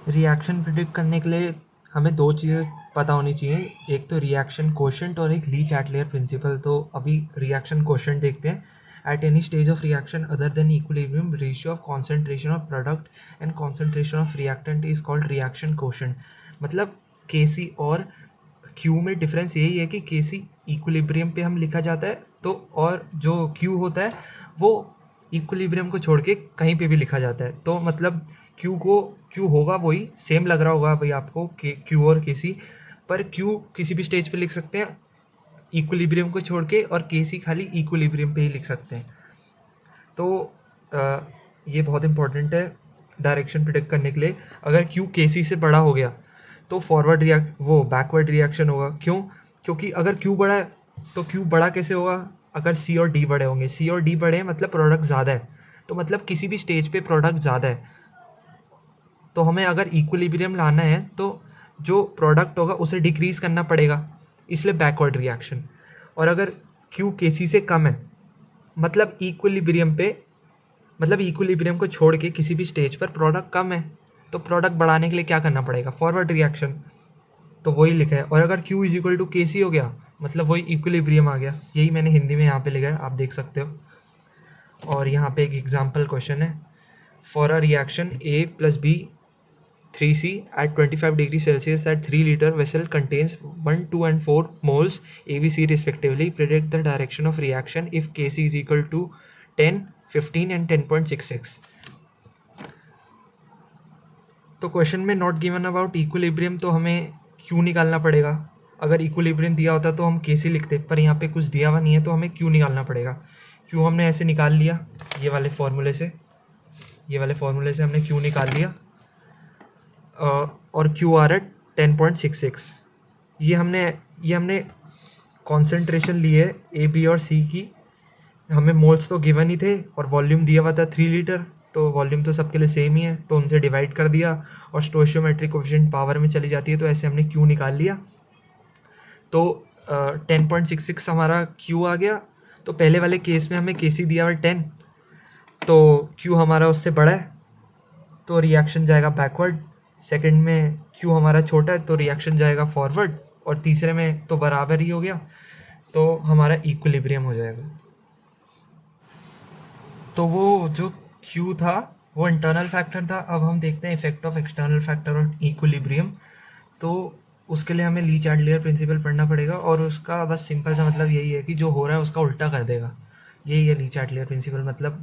Reaction predict करने के लिए हमें दो चीज़ें पता होनी चाहिए, एक तो रिएक्शन कोशेंट और एक ली चैटलियर प्रिंसिपल। तो अभी रिएक्शन कोशेंट देखते हैं। At any stage of reaction other than equilibrium ratio of concentration of product and concentration of reactant is called reaction quotient. मतलब केसी और क्यू में डिफरेंस यही है कि केसी इक्विलिब्रियम पे हम लिखा जाता है, तो और जो क्यू होता है वो इक्विलिब्रियम को छोड़ के कहीं पे भी लिखा जाता है। तो मतलब क्यू होगा वही सेम लग रहा होगा भाई आपको क्यू और केसी, पर क्यू किसी भी स्टेज पे लिख सकते हैं इक्विलिब्रियम को छोड़ के, और केसी खाली इक्विलिब्रियम पे ही लिख सकते हैं। तो ये बहुत इंपॉर्टेंट है डायरेक्शन प्रिडिक्ट करने के लिए। अगर क्यू केसी से बड़ा हो गया तो बैकवर्ड रिएक्शन होगा। क्यों? क्योंकि अगर क्यू बड़ा है तो क्यू बड़ा कैसे होगा? अगर सी और डी बड़े होंगे, सी और डी बड़े हैं मतलब प्रोडक्ट ज़्यादा है, तो मतलब किसी भी स्टेज पे प्रोडक्ट ज़्यादा है, तो हमें अगर इक्विलिब्रियम लाना है तो जो प्रोडक्ट होगा उसे डिक्रीज़ करना पड़ेगा, इसलिए बैकवर्ड रिएक्शन। और अगर क्यू केसी से कम है मतलब इक्विलिब्रियम को छोड़ के किसी भी स्टेज पर प्रोडक्ट कम है, तो प्रोडक्ट बढ़ाने के लिए क्या करना पड़ेगा? Forward reaction. तो वही लिखा है। और अगर Q इज इक्वल टू के सी हो गया मतलब वही इक्विलिब्रियम आ गया। यही मैंने हिंदी में यहाँ पे लिखा है, आप देख सकते हो। और यहाँ पे एक एग्जाम्पल क्वेश्चन है। For a reaction A plus B 3C at 25 degree Celsius at 3 liter vessel contains 1, 2 and 4 moles ABC respectively. Predict the direction of reaction if Kc is equal to 10, 15 and 10.66. तो question में not given about equilibrium, तो हमें Q निकालना पड़ेगा। अगर equilibrium दिया होता तो हम केसी लिखते, पर यहाँ पे कुछ दिया हुआ नहीं है तो हमें क्यू निकालना पड़ेगा। क्यू हमने ऐसे निकाल लिया, ये वाले फॉर्मूले से हमने क्यू निकाल लिया। और क्यू आर एट 10.66। ये हमने कॉन्सेंट्रेशन ली है ए बी और सी की। हमें मोल्स तो गिवन ही थे और वॉल्यूम दिया हुआ था 3 लीटर, तो वॉल्यूम तो सबके लिए सेम ही है, तो उनसे डिवाइड कर दिया और स्टोइशियोमेट्रिक कोएफिशिएंट पावर में चली जाती है, तो ऐसे हमने क्यू निकाल लिया। तो 10.66 हमारा क्यू आ गया। तो पहले वाले केस में हमें केसी दिया हुआ 10, तो क्यू हमारा उससे बड़ा है तो रिएक्शन जाएगा बैकवर्ड। सेकंड में क्यू हमारा छोटा है तो रिएक्शन जाएगा फॉरवर्ड, और तीसरे में तो बराबर ही हो गया, तो हमारा इक्विलिब्रियम हो जाएगा। तो वो जो क्यू था वो इंटरनल फैक्टर था। अब हम देखते हैं effect of external factor on equilibrium. तो उसके लिए हमें ली चैटलियर प्रिंसिपल पढ़ना पड़ेगा, और उसका बस सिंपल सा मतलब यही है कि जो हो रहा है उसका उल्टा कर देगा। यही है ली चैटलियर प्रिंसिपल। मतलब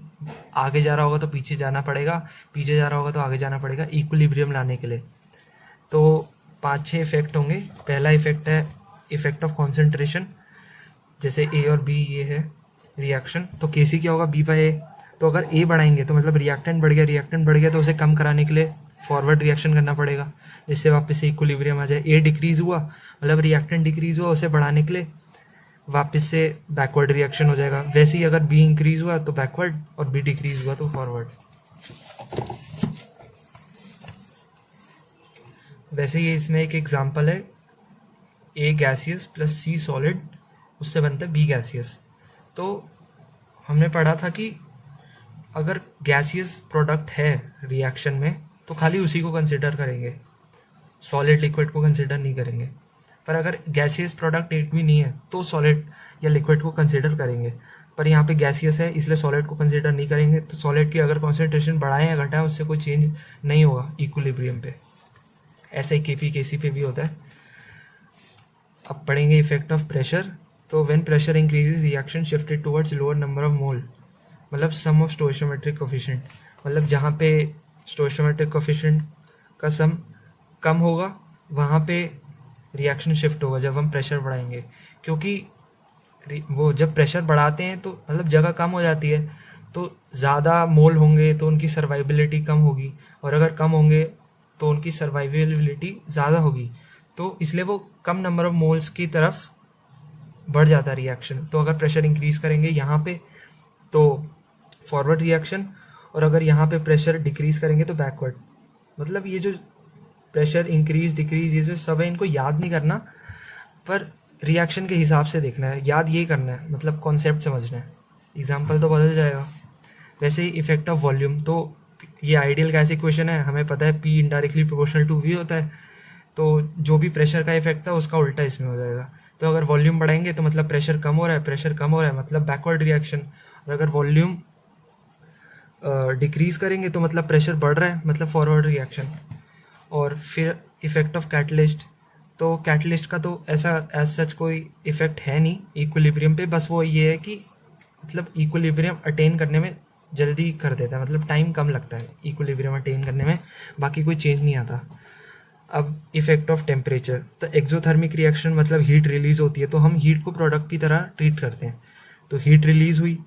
आगे जा रहा होगा तो पीछे जाना पड़ेगा, पीछे जा रहा होगा तो आगे जाना पड़ेगा इक्विलिब्रियम लाने के लिए। तो 5-6 इफेक्ट होंगे। पहला इफेक्ट है इफेक्ट ऑफ कॉन्सेंट्रेशन, जैसे ए और बी ये है रिएक्शन, तो केसी क्या होगा? बी बाई ए। तो अगर ए बढ़ाएंगे तो मतलब रिएक्टेंट बढ़ गया तो उसे कम कराने के लिए फॉरवर्ड रिएक्शन करना पड़ेगा, जिससे वापस से इक्विलिब्रियम आ जाए। ए डिक्रीज हुआ मतलब रिएक्टेंट डिक्रीज हुआ, उसे बढ़ाने के लिए वापस से बैकवर्ड रिएक्शन हो जाएगा। वैसे ही अगर बी इंक्रीज हुआ तो बैकवर्ड, और बी डिक्रीज हुआ तो फॉरवर्ड। वैसे ये इसमें एक एग्जांपल है, ए गैसियस प्लस सी सॉलिड, उससे बनता है बी गैसियस। तो हमने पढ़ा था कि अगर गैसियस प्रोडक्ट है रिएक्शन में तो खाली उसी को कंसिडर करेंगे, सॉलिड लिक्विड को कंसिडर नहीं करेंगे। पर अगर गैसियस प्रोडक्ट एक भी नहीं है तो सॉलिड या लिक्विड को कंसिडर करेंगे। पर यहाँ पे गैसियस है इसलिए सॉलिड को कंसिडर नहीं करेंगे। तो सॉलिड की अगर कॉन्सेंट्रेशन बढ़ाएं या घटाएं उससे कोई चेंज नहीं होगा इक्विलिब्रियम पे। ऐसा ही केपी केसी पे भी होता है। अब पढ़ेंगे इफेक्ट ऑफ प्रेशर। तो when pressure increases reaction shifted towards lower number of mole, मतलब सम ऑफ स्टोइशियोमेट्रिक कोएफिशिएंट। मतलब जहाँ पे स्टोइशियोमेट्रिक कोएफिशिएंट का सम कम होगा वहाँ पे रिएक्शन शिफ्ट होगा जब हम प्रेशर बढ़ाएंगे। क्योंकि वो जब प्रेशर बढ़ाते हैं तो मतलब जगह कम हो जाती है, तो ज़्यादा मोल होंगे तो उनकी सर्वाइबिलिटी कम होगी, और अगर कम होंगे तो उनकी सर्वाइबिलिटी ज़्यादा होगी। तो इसलिए वो कम नंबर ऑफ मोल्स की तरफ बढ़ जाता है रिएक्शन। तो अगर प्रेशर इंक्रीज करेंगे यहाँ पे तो फॉरवर्ड रिएक्शन, और अगर यहाँ पे प्रेशर डिक्रीज करेंगे तो बैकवर्ड। मतलब ये जो प्रेशर इंक्रीज डिक्रीज ये जो सब है इनको याद नहीं करना, पर रिएक्शन के हिसाब से देखना है, याद ये करना है, मतलब कॉन्सेप्ट समझना है। एग्जाम्पल तो बदल जाएगा। वैसे ही इफेक्ट ऑफ वॉल्यूम, तो ये आइडियल गैस इक्वेशन है, हमें पता है P indirectly proportional to V होता है, तो जो भी प्रेशर का इफेक्ट था उसका उल्टा इसमें हो जाएगा। तो अगर वॉल्यूम बढ़ाएंगे तो मतलब प्रेशर कम हो रहा है, प्रेशर कम हो रहा है मतलब बैकवर्ड रिएक्शन, और अगर वॉल्यूम डिक्रीज करेंगे तो मतलब प्रेशर बढ़ रहा है मतलब फॉरवर्ड रिएक्शन। और फिर इफेक्ट ऑफ कैटलिस्ट, तो कैटलिस्ट का तो ऐसा एज सच कोई इफेक्ट है नहीं इक्विलिब्रियम पे, बस वो ये है कि मतलब इक्विलिब्रियम अटेन करने में जल्दी कर देता है, मतलब टाइम कम लगता है इक्विलिब्रियम अटेन करने में, बाकी कोई चेंज नहीं आता। अब इफेक्ट ऑफ टेम्परेचर, तो एक्सोथर्मिक रिएक्शन मतलब हीट रिलीज होती है, तो हम हीट को प्रोडक्ट की तरह ट्रीट करते हैं, तो हीट रिलीज हुई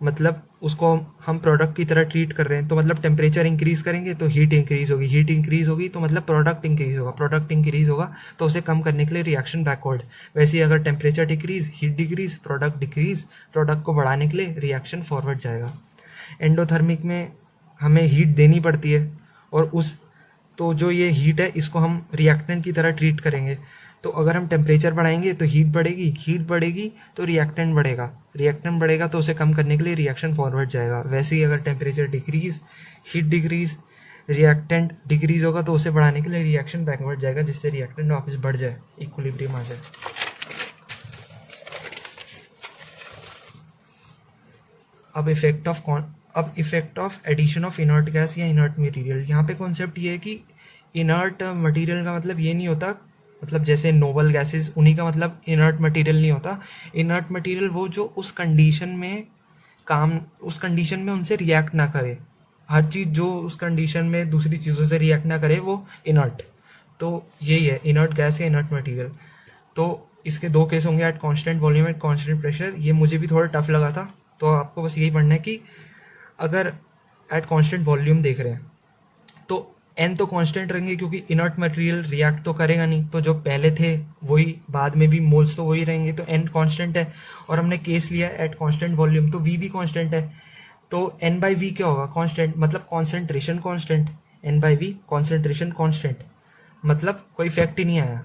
मतलब उसको हम प्रोडक्ट की तरह ट्रीट कर रहे हैं, तो मतलब टेम्परेचर इंक्रीज करेंगे तो हीट इंक्रीज होगी, हीट इंक्रीज होगी तो मतलब प्रोडक्ट इंक्रीज होगा, प्रोडक्ट इंक्रीज होगा तो उसे कम करने के लिए रिएक्शन बैकवर्ड। वैसे ही अगर temperature decrease, heat decrease, product decrease, product को बढ़ाने के लिए रिएक्शन फॉरवर्ड जाएगा। एंडोथर्मिक में हमें हीट देनी पड़ती है, और उस तो जो ये हीट है इसको हम रिएक्टेंट की तरह ट्रीट करेंगे, तो अगर हम टेम्परेचर बढ़ाएंगे तो हीट बढ़ेगी, हीट बढ़ेगी तो रिएक्टेंट बढ़ेगा, रिएक्टेंट बढ़ेगा तो उसे कम करने के लिए रिएक्शन फॉरवर्ड जाएगा। वैसे ही अगर temperature decrease, heat decrease, reactant decrease होगा तो उसे बढ़ाने के लिए रिएक्शन बैकवर्ड जाएगा, जिससे रिएक्टेंट वापस बढ़ जाए, इक्विलिब्रियम आ जाए। अब effect of addition of inert gas या इनर्ट मटेरियल। यहाँ पे कॉन्सेप्ट ये है कि इनर्ट मटेरियल का मतलब ये नहीं होता, मतलब जैसे नोबल गैसेस उन्हीं का मतलब इनर्ट मटेरियल नहीं होता। इनर्ट मटेरियल वो जो उस कंडीशन में उनसे रिएक्ट ना करे, हर चीज़ जो उस कंडीशन में दूसरी चीज़ों से रिएक्ट ना करे वो इनर्ट, तो यही है इनर्ट गैस या इनर्ट मटेरियल। तो इसके दो केस होंगे, eight constant volume at constant pressure. ये मुझे भी थोड़ा टफ लगा था, तो आपको बस यही पढ़ना है कि अगर एट कांस्टेंट वॉल्यूम देख रहे हैं तो एन तो कांस्टेंट रहेंगे, क्योंकि इनर्ट मटेरियल रिएक्ट तो करेगा नहीं, तो जो पहले थे वही बाद में भी मोल्स तो वही रहेंगे, तो एन कांस्टेंट है। और हमने केस लिया एट कांस्टेंट वॉल्यूम, तो वी भी कांस्टेंट है, तो एन बाई वी क्या होगा, कांस्टेंट, मतलब concentration constant, N by V concentration constant, मतलब कोई इफेक्ट ही नहीं आया।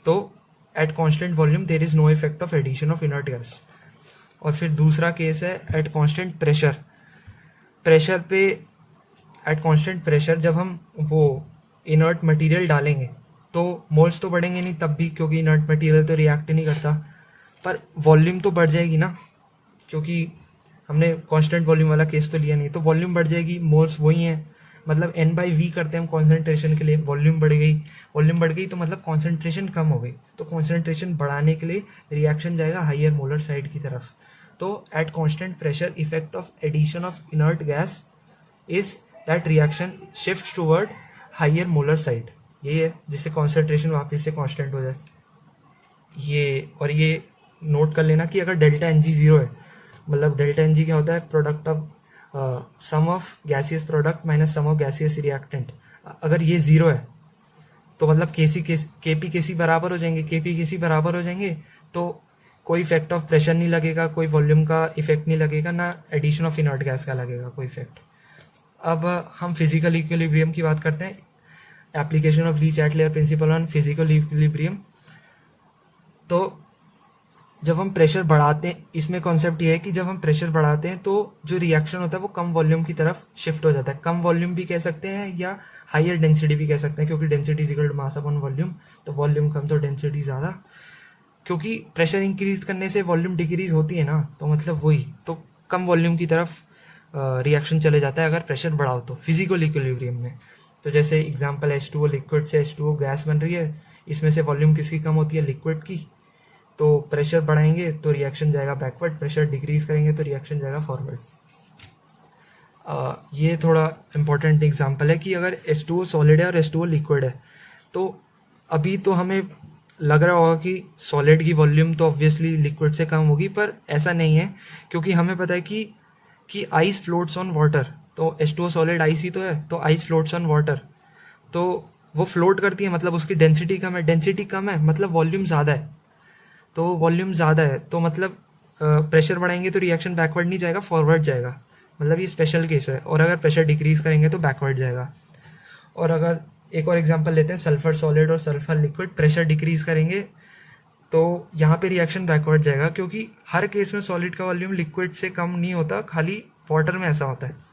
तो at constant volume there is no effect of addition of inert gas. और फिर दूसरा केस है एट कांस्टेंट प्रेशर। प्रेशर पे एट कांस्टेंट प्रेशर जब हम वो इनर्ट मटेरियल डालेंगे तो मोल्स तो बढ़ेंगे नहीं तब भी, क्योंकि इनर्ट मटेरियल तो रिएक्ट नहीं करता, पर वॉल्यूम तो बढ़ जाएगी ना, क्योंकि हमने कांस्टेंट वॉल्यूम वाला केस तो लिया नहीं, तो वॉल्यूम बढ़ जाएगी, मोल्स वही हैं, मतलब एन बाई वी करते हैं हम कॉन्सेंट्रेशन के लिए, वॉल्यूम बढ़ गई तो मतलब कॉन्सेंट्रेशन कम हो गई, तो कॉन्सेंट्रेशन बढ़ाने के लिए रिएक्शन जाएगा हाइयर मोलर साइड की तरफ। तो at constant pressure effect of addition of inert gas is that reaction shift toward higher molar side, यही है जिससे कॉन्सेंट्रेशन वापस से कांस्टेंट हो जाए। ये नोट कर लेना कि अगर डेल्टा एन जी ज़ीरो है, मतलब डेल्टा एन जी क्या होता है, product of sum of gaseous product minus sum of gaseous reactant, अगर ये ज़ीरो है तो मतलब के पी के सी बराबर हो जाएंगे, के पी के सी बराबर हो जाएंगे तो कोई इफेक्ट ऑफ प्रेशर नहीं लगेगा, कोई वॉल्यूम का इफेक्ट नहीं लगेगा, ना एडिशन ऑफ इनर्ट गैस का लगेगा कोई इफेक्ट। अब हम फिजिकल इक्विलिब्रियम की बात करते हैं, application of Le Chatelier principle on physical equilibrium. तो जब हम प्रेशर बढ़ाते हैं, इसमें कॉन्सेप्ट ये है कि जब हम प्रेशर बढ़ाते हैं तो जो रिएक्शन होता है वो कम वॉल्यूम की तरफ शिफ्ट हो जाता है। कम वॉल्यूम भी कह सकते हैं या हाइयर डेंसिटी भी कह सकते हैं, क्योंकि density is equal to mass upon volume, तो वॉल्यूम कम तो डेंसिटी ज़्यादा, क्योंकि प्रेशर इंक्रीज करने से वॉल्यूम डिक्रीज होती है ना, तो मतलब वही, तो कम वॉल्यूम की तरफ रिएक्शन चले जाता है अगर प्रेशर बढ़ाओ तो फिजिकल इक्विलिब्रियम में। तो जैसे एग्जांपल H2O लिक्विड से H2O गैस बन रही है, इसमें से वॉल्यूम किसकी कम होती है, लिक्विड की, तो प्रेशर बढ़ाएंगे तो रिएक्शन जाएगा बैकवर्ड, प्रेशर डिक्रीज करेंगे तो रिएक्शन जाएगा फॉरवर्ड। ये थोड़ा इंपॉर्टेंट एग्जांपल है कि अगर H2O सॉलिड है और H2O लिक्विड है, तो अभी तो हमें लग रहा होगा कि सॉलिड की वॉल्यूम तो ऑब्वियसली लिक्विड से कम होगी, पर ऐसा नहीं है, क्योंकि हमें पता है कि आइस फ्लोट्स ऑन वाटर, तो H2O सॉलिड आइस ही तो है, तो आइस फ्लोट्स ऑन वाटर, तो वो फ्लोट करती है मतलब उसकी डेंसिटी कम है, डेंसिटी कम है मतलब वॉल्यूम ज़्यादा है, तो वॉल्यूम ज़्यादा है तो मतलब प्रेशर बढ़ाएंगे तो रिएक्शन बैकवर्ड नहीं जाएगा, फॉरवर्ड जाएगा, मतलब ये स्पेशल केस है। और अगर प्रेशर डिक्रीज करेंगे तो बैकवर्ड जाएगा। और अगर एक और एग्जांपल लेते हैं, सल्फर सॉलिड और सल्फर लिक्विड, प्रेशर डिक्रीज करेंगे तो यहाँ पे रिएक्शन बैकवर्ड जाएगा, क्योंकि हर केस में सॉलिड का वॉल्यूम लिक्विड से कम नहीं होता, खाली वाटर में ऐसा होता है।